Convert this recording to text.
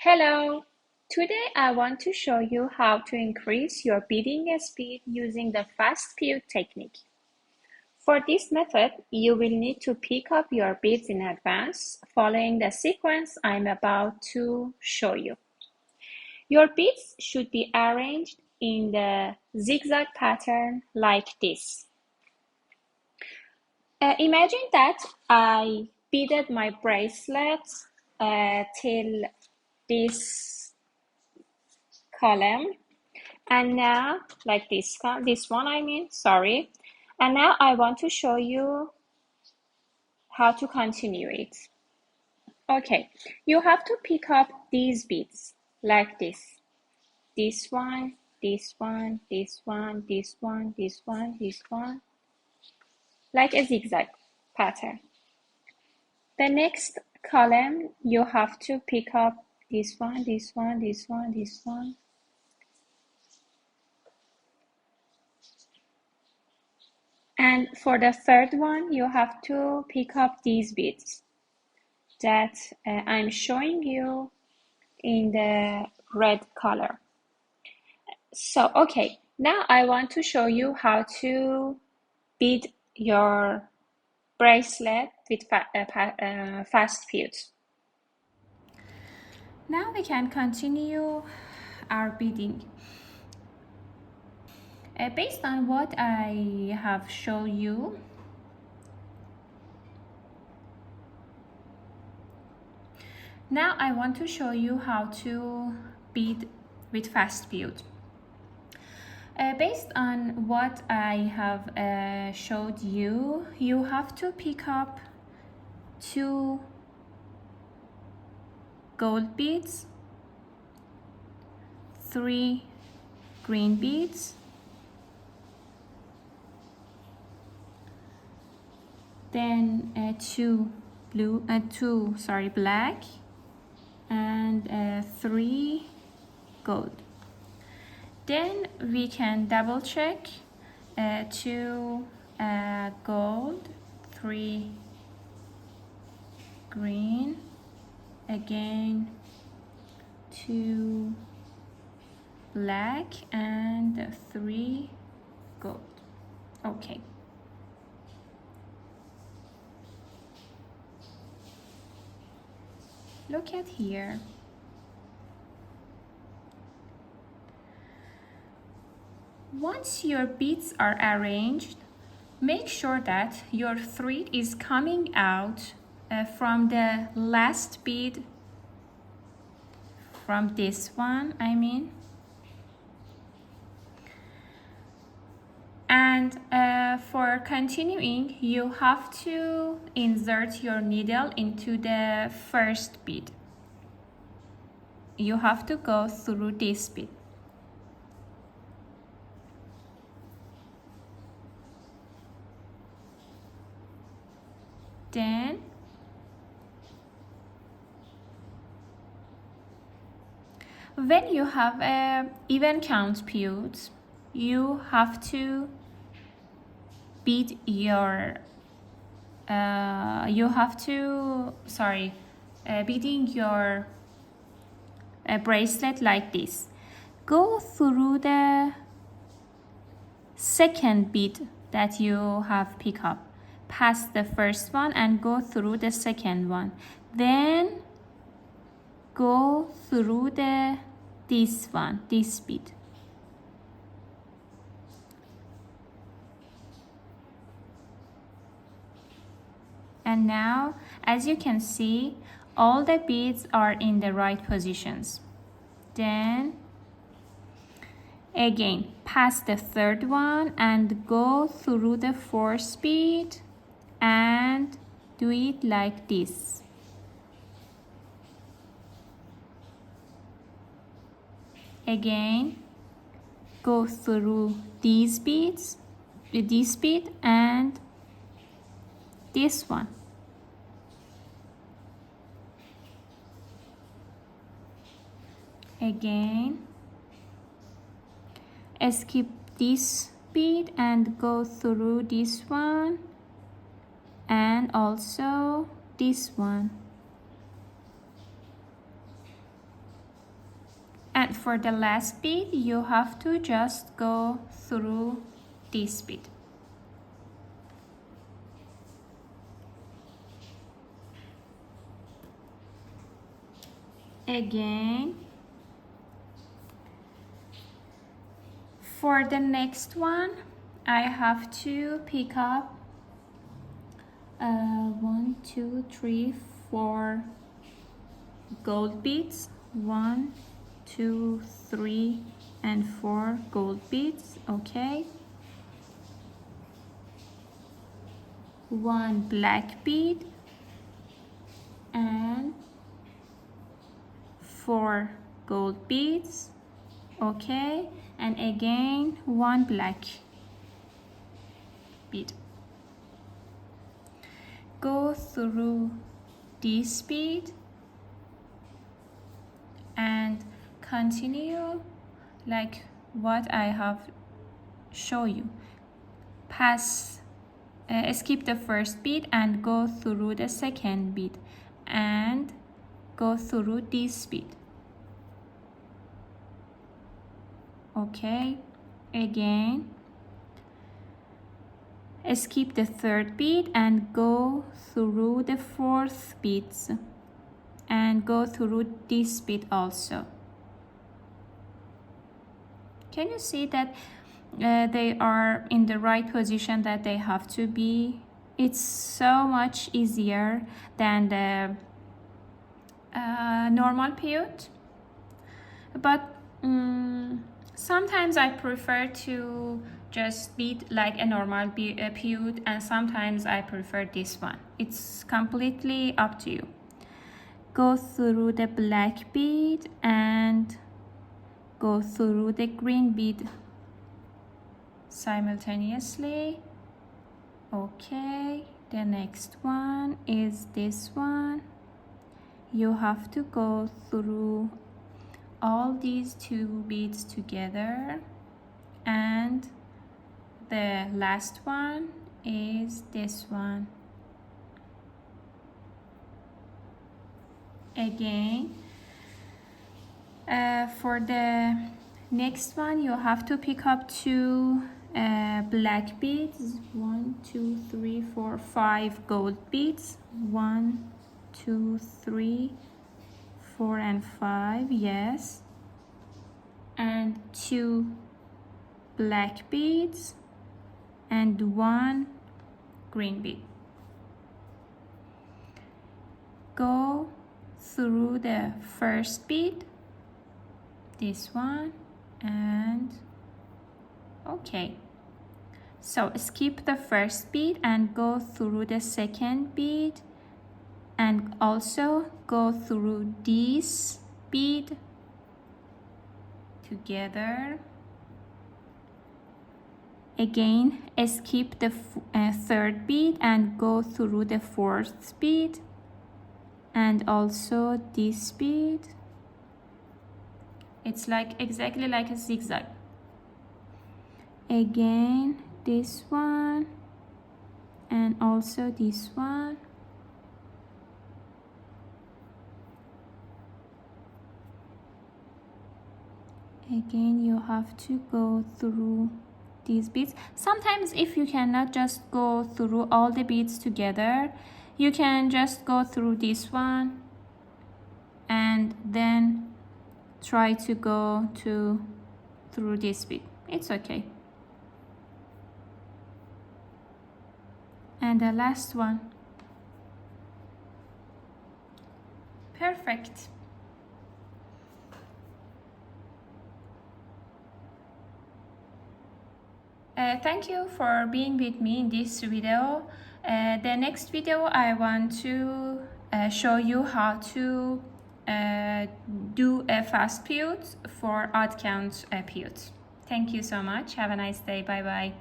Hello! Today I want to show you how to increase your beading speed using the Fast Peyote technique. For this method, you will need to pick up your beads in advance, following the sequence I'm about to show you. Your beads should be arranged in the zigzag pattern like this. Imagine that I beaded my bracelet till this column, and now like this one sorry, and now I want to show you how to continue it. Okay, you have to pick up these beads like this one, this one, this one, this one, this one, this one, like a zigzag pattern. The next column you have to pick up this one, this one, this one, this one. And for the third one, you have to pick up these beads that I'm showing you in the red color. So, okay, now I want to show you how to bead your bracelet with Fast Peyote. Now we can continue our beading. Based on what I have shown you, now I want to show you how to bead with Fast Peyote. Based on what I have showed you, you have to pick up 2 gold beads, 3 green beads, then 2 black, and 3 gold. Then we can double check 2 gold, 3 green, again 2 black, and 3 gold. Okay. Look at here. Once your beads are arranged, make sure that your thread is coming out from the last bead, from this one, And for continuing, you have to insert your needle into the first bead. You have to go through this bead. Then when you have a even-count peyote, you have to bead your beading your bracelet like this. Go through the second bead that you have picked up, past the first one and go through the second one, then go through this bead. And now, as you can see, all the beads are in the right positions. Then again, pass the third one and go through the fourth bead and do it like this. Again, go through these beads, this bead and this one. Again, skip this bead and go through this one and also this one. And for the last bead, you have to just go through this bead. Again, for the next one, I have to pick up 1, 2, 3, 4 gold beads. 1, 2, 3, and 4 gold beads. Okay. 1 black bead and 4 gold beads. Okay, and again 1 black bead. Go through this bead and continue like what I have shown you. Skip the first bead and go through the second bead and go through this bead. Okay, again skip the third bead and go through the fourth beads and go through this bead also. Can you see that they are in the right position that they have to be? It's so much easier than the normal peyote, but sometimes I prefer to just bead like a normal peyote, and sometimes I prefer this one. It's completely up to you. Go through the black bead and go through the green bead simultaneously. Okay, the next one is this one. You have to go through all these 2 beads together, and the last one is this one. Again, for the next one, you have to pick up 2 black beads. 1, 2, 3, 4, 5 gold beads. 1, 2, 3, 4, and 5. Yes. And 2 black beads and 1 green bead. Go through the first bead, this one, and okay. So skip the first bead and go through the second bead and also go through this bead together. Again, skip the third bead and go through the fourth bead and also this bead. It's like exactly like a zigzag. Again, this one and also this one. Again, you have to go through these beads. Sometimes if you cannot just go through all the beads together, you can just go through this one and then try to go through this bead. It's okay. And the last one. Perfect. Thank you for being with me in this video. The next video I want to show you how to do a fast peyote for odd count peyote. Thank you so much. Have a nice day. Bye bye.